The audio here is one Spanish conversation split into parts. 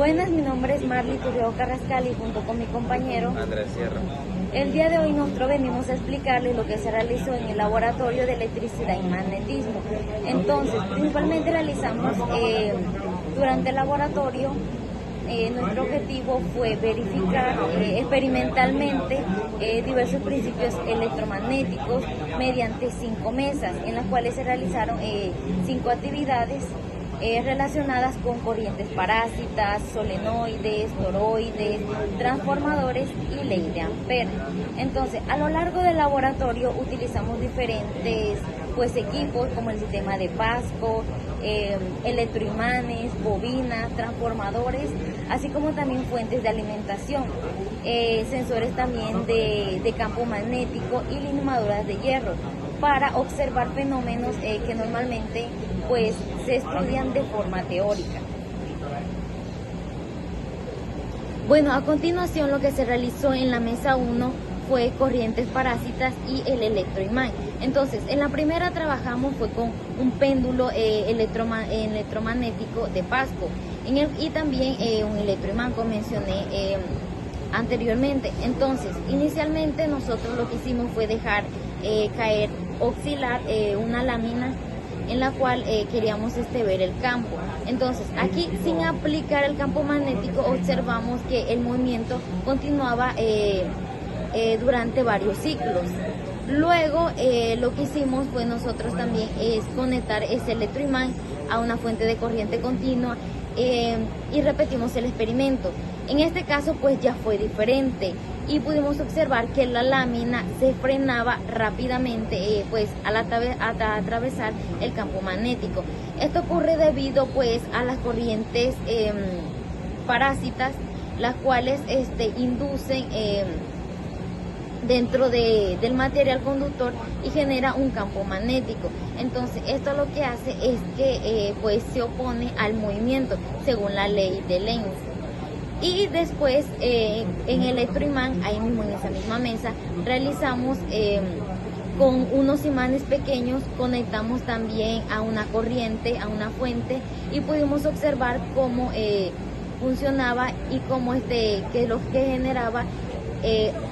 Buenas, mi nombre es Marly Turrió Carrascal y junto con mi compañero Andrés Sierra. el día de hoy nosotros venimos a explicarles lo que se realizó en el laboratorio de electricidad y magnetismo. Entonces, principalmente realizamos durante el laboratorio, nuestro objetivo fue verificar experimentalmente diversos principios electromagnéticos mediante 5 mesas, en las cuales se realizaron 5 actividades relacionadas con corrientes parásitas, solenoides, toroides, transformadores y ley de Ampere. Entonces, a lo largo del laboratorio utilizamos diferentes equipos como el sistema de Pasco, electroimanes, bobinas, transformadores, así como también fuentes de alimentación, sensores también de campo magnético y limaduras de hierro, para observar fenómenos que normalmente se estudian de forma teórica. Bueno, a continuación lo que se realizó en la mesa 1 fue corrientes parásitas y el electroimán. Entonces, en la primera trabajamos fue con un péndulo electromagnético de Pasco y también un electroimán, como mencioné anteriormente. Entonces, inicialmente nosotros lo que hicimos fue dejar oscilar una lámina en la cual queríamos ver el campo. Entonces, aquí sin aplicar el campo magnético observamos que el movimiento continuaba durante varios ciclos. Luego lo que hicimos fue nosotros también conectar ese electroimán a una fuente de corriente continua y repetimos el experimento. En este caso ya fue diferente y pudimos observar que la lámina se frenaba rápidamente al atravesar el campo magnético. Esto ocurre debido a las corrientes parásitas, las cuales inducen dentro del material conductor y genera un campo magnético. Entonces esto lo que hace es que se opone al movimiento según la ley de Lenz. Y después en el electroimán, ahí mismo en esa misma mesa, realizamos con unos imanes pequeños, conectamos también a una corriente, a una fuente, y pudimos observar cómo funcionaba y cómo que lo que generaba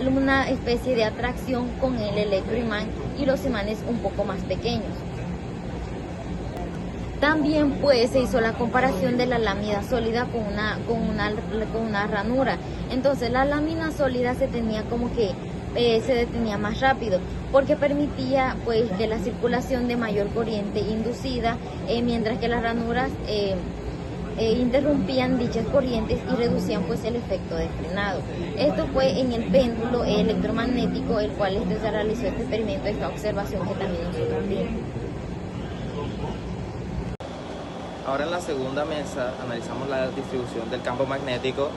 una especie de atracción con el electroimán y los imanes un poco más pequeños. También se hizo la comparación de la lámina sólida con una ranura. Entonces la lámina sólida se detenía más rápido porque permitía que la circulación de mayor corriente inducida, mientras que las ranuras interrumpían dichas corrientes y reducían el efecto de frenado. Esto fue en el péndulo electromagnético, el cual se realizó este experimento, esta observación que también nosotros vimos. Ahora en la segunda mesa analizamos la distribución del campo magnético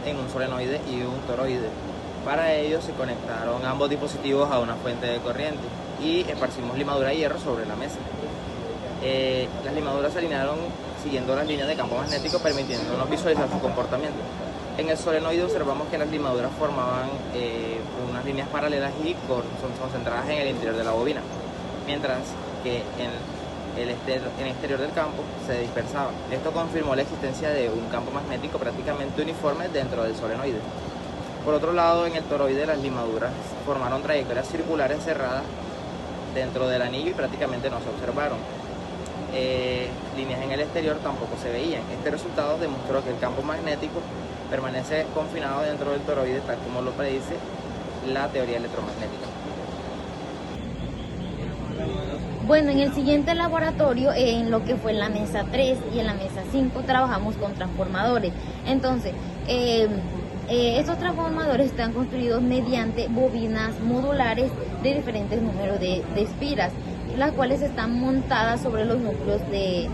en un solenoide y un toroide. Para ello se conectaron ambos dispositivos a una fuente de corriente y esparcimos limadura de hierro sobre la mesa. Las limaduras se alinearon siguiendo las líneas de campo magnético, permitiéndonos visualizar su comportamiento. En el solenoide observamos que las limaduras formaban unas líneas paralelas y son concentradas en el interior de la bobina, mientras que en el exterior del campo se dispersaba. Esto confirmó la existencia de un campo magnético prácticamente uniforme dentro del solenoide. Por otro lado, en el toroide las limaduras formaron trayectorias circulares cerradas dentro del anillo y prácticamente no se observaron. Líneas en el exterior tampoco se veían. Este resultado demostró que el campo magnético permanece confinado dentro del toroide, tal como lo predice la teoría electromagnética. Bueno, en el siguiente laboratorio, en lo que fue en la mesa 3 y en la mesa 5, trabajamos con transformadores. Entonces, estos transformadores están construidos mediante bobinas modulares de diferentes números de espiras, las cuales están montadas sobre los núcleos de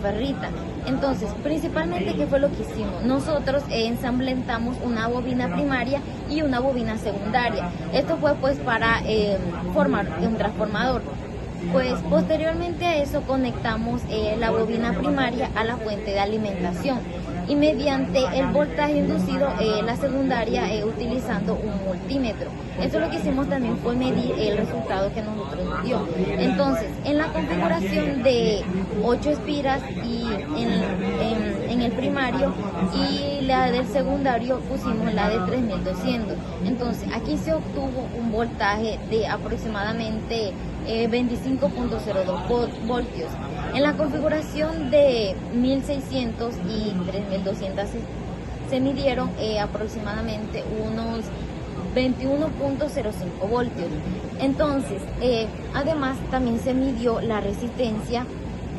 ferrita. Entonces, principalmente, ¿qué fue lo que hicimos? Nosotros ensambletamos una bobina primaria y una bobina secundaria. Esto fue para formar un transformador. Pues posteriormente a eso conectamos la bobina primaria a la fuente de alimentación y mediante el voltaje inducido la secundaria utilizando un multímetro. Eso lo que hicimos también fue medir el resultado que nosotros nos dio. Entonces, en la configuración de 8 espiras y en el primario y la del secundario pusimos la de 3200. Entonces, aquí se obtuvo un voltaje de aproximadamente 25.02 voltios. En la configuración de 1600 y 3200 se midieron aproximadamente unos 21.05 voltios. Entonces, además también se midió la resistencia,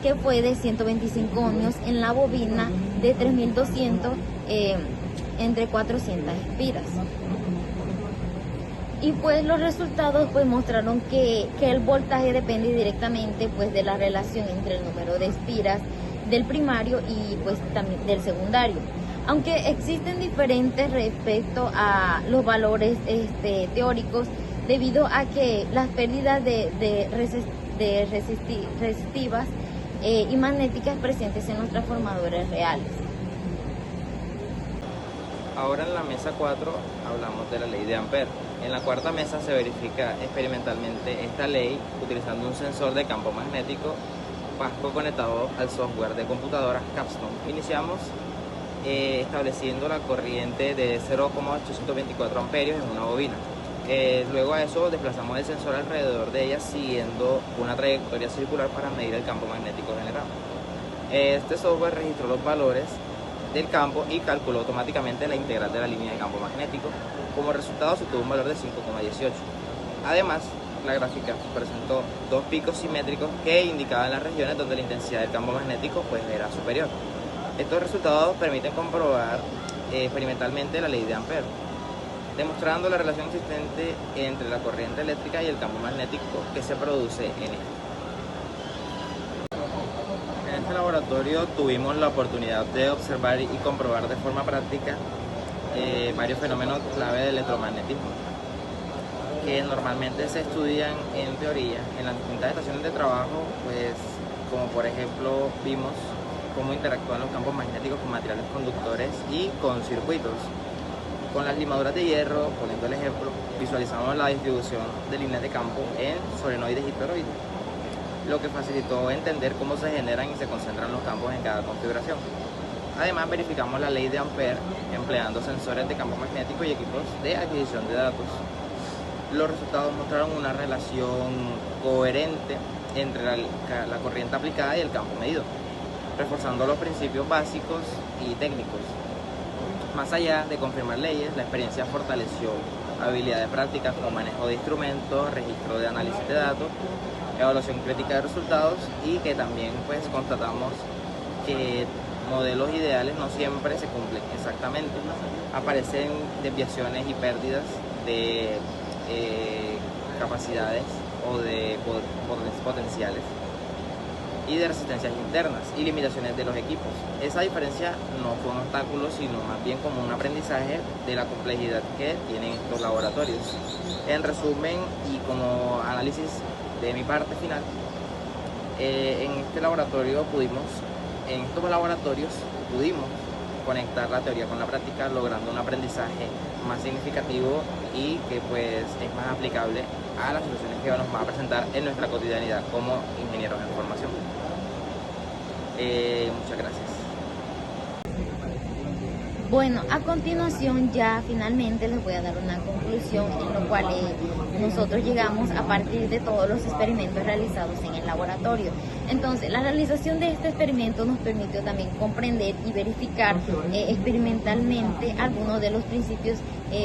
que fue de 125 ohmios en la bobina de 3200 entre 400 espiras. Y pues los resultados pues mostraron que el voltaje depende directamente pues de la relación entre el número de espiras del primario y pues también del secundario. Aunque existen diferentes respecto a los valores teóricos, debido a que las pérdidas resistivas y magnéticas presentes en los transformadores reales. Ahora en la mesa 4 hablamos de la ley de Ampère. En la cuarta mesa se verifica experimentalmente esta ley utilizando un sensor de campo magnético Pasco conectado al software de computadora Capstone. Iniciamos estableciendo la corriente de 0,824 amperios en una bobina. Luego a eso desplazamos el sensor alrededor de ella siguiendo una trayectoria circular para medir el campo magnético generado. Este software registró los valores del campo y calculó automáticamente la integral de la línea de campo magnético. Como resultado se obtuvo un valor de 5,18. Además, la gráfica presentó dos picos simétricos que indicaban las regiones donde la intensidad del campo magnético pues era superior. Estos resultados permiten comprobar experimentalmente la ley de Ampère, demostrando la relación existente entre la corriente eléctrica y el campo magnético que se produce en él. En este laboratorio tuvimos la oportunidad de observar y comprobar de forma práctica varios fenómenos clave del electromagnetismo que normalmente se estudian en teoría en las distintas estaciones de trabajo, pues como por ejemplo vimos cómo interactúan los campos magnéticos con materiales conductores y con circuitos. Con las limaduras de hierro, poniendo el ejemplo, visualizamos la distribución de líneas de campo en solenoides y toroides, lo que facilitó entender cómo se generan y se concentran los campos en cada configuración. Además, verificamos la ley de Ampère empleando sensores de campo magnético y equipos de adquisición de datos. Los resultados mostraron una relación coherente entre la corriente aplicada y el campo medido, reforzando los principios básicos y técnicos. Más allá de confirmar leyes, la experiencia fortaleció habilidades prácticas como manejo de instrumentos, registro de análisis de datos, evaluación crítica de resultados y que también pues constatamos que modelos ideales no siempre se cumplen exactamente. Aparecen desviaciones y pérdidas de capacidades o de potenciales y de resistencias internas y limitaciones de los equipos. Esa diferencia no fue un obstáculo, sino más bien como un aprendizaje de la complejidad que tienen estos laboratorios. En resumen y como análisis de mi parte final, en estos laboratorios pudimos conectar la teoría con la práctica, logrando un aprendizaje más significativo y que pues es más aplicable a las soluciones que nos va a presentar en nuestra cotidianidad como ingenieros en formación. Muchas gracias. Bueno, a continuación ya finalmente les voy a dar una conclusión en lo cual nosotros llegamos a partir de todos los experimentos realizados en el laboratorio. Entonces, la realización de este experimento nos permitió también comprender y verificar experimentalmente algunos de los principios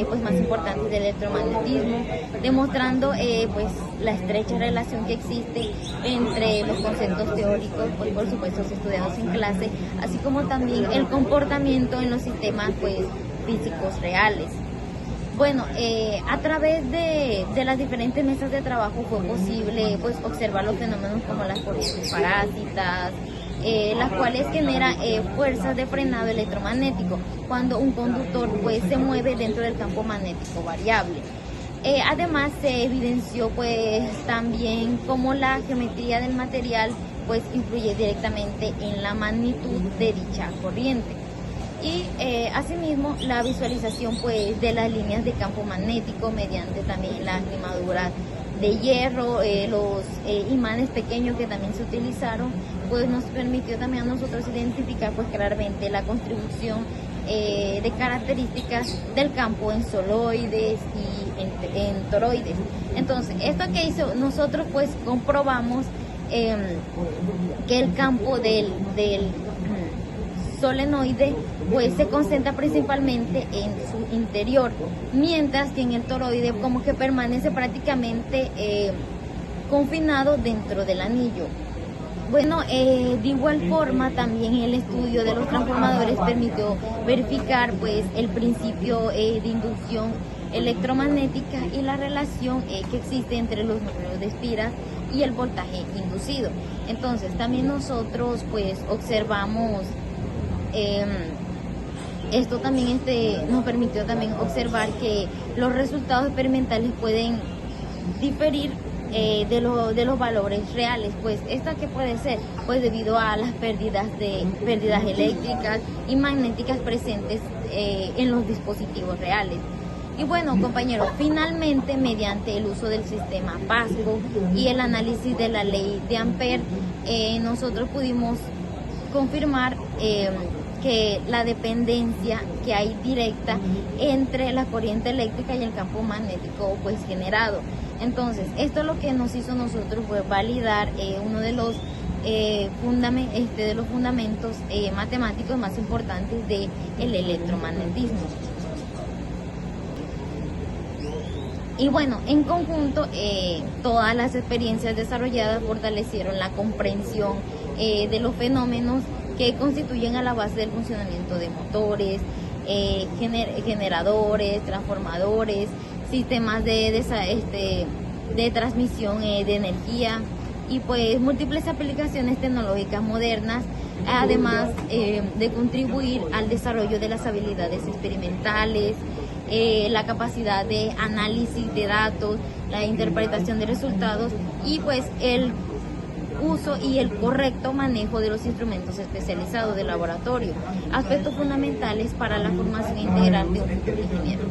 pues más importantes del electromagnetismo, demostrando pues la estrecha relación que existe entre los conceptos teóricos, pues por supuesto estudiados en clase, así como también el comportamiento en los sistemas pues físicos reales. Bueno, a través de las diferentes mesas de trabajo fue posible pues observar los fenómenos como las corrientes parásitas, las cuales generan fuerzas de frenado electromagnético cuando un conductor pues se mueve dentro del campo magnético variable. Además se evidenció pues también cómo la geometría del material pues influye directamente en la magnitud de dicha corriente. Y asimismo la visualización pues de las líneas de campo magnético mediante también las limaduras de hierro, los imanes pequeños que también se utilizaron, pues nos permitió también a nosotros identificar pues claramente la contribución de características del campo en soloides y en toroides. Entonces, esto que hizo, nosotros pues comprobamos que el campo del solenoide pues se concentra principalmente en su interior, mientras que en el toroide como que permanece prácticamente confinado dentro del anillo. Bueno, de igual forma también el estudio de los transformadores permitió verificar pues el principio de inducción electromagnética y la relación que existe entre los núcleos de espiras y el voltaje inducido. Entonces también nosotros pues observamos esto también nos permitió también observar que los resultados experimentales pueden diferir de los valores reales. Pues esto que puede ser pues debido a las pérdidas eléctricas y magnéticas presentes en los dispositivos reales. Y bueno, compañeros, finalmente mediante el uso del sistema PASCO y el análisis de la ley de Ampère, nosotros pudimos confirmar que la dependencia que hay directa entre la corriente eléctrica y el campo magnético pues generado. Entonces, esto es lo que nos hizo nosotros fue validar uno de los fundamentos matemáticos más importantes del electromagnetismo. Y bueno, en conjunto, todas las experiencias desarrolladas fortalecieron la comprensión de los fenómenos que constituyen a la base del funcionamiento de motores, generadores, transformadores, sistemas de transmisión de energía y pues múltiples aplicaciones tecnológicas modernas, además de contribuir al desarrollo de las habilidades experimentales, la capacidad de análisis de datos, la interpretación de resultados y pues el uso y el correcto manejo de los instrumentos especializados de laboratorio, aspectos fundamentales para la formación integral de un futuro ingeniero.